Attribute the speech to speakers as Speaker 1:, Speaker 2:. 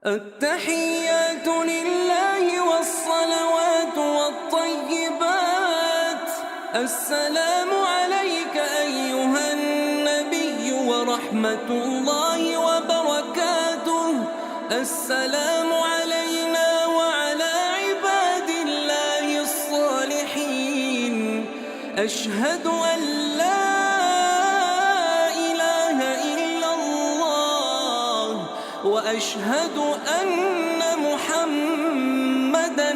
Speaker 1: التحيات لله والصلوات والطيبات. السلام عليك أيها النبي ورحمة الله وبركاته. السلام علينا وعلى عباد الله الصالحين. أشهد أن لا إله إلا الله وأشهد أن محمدًا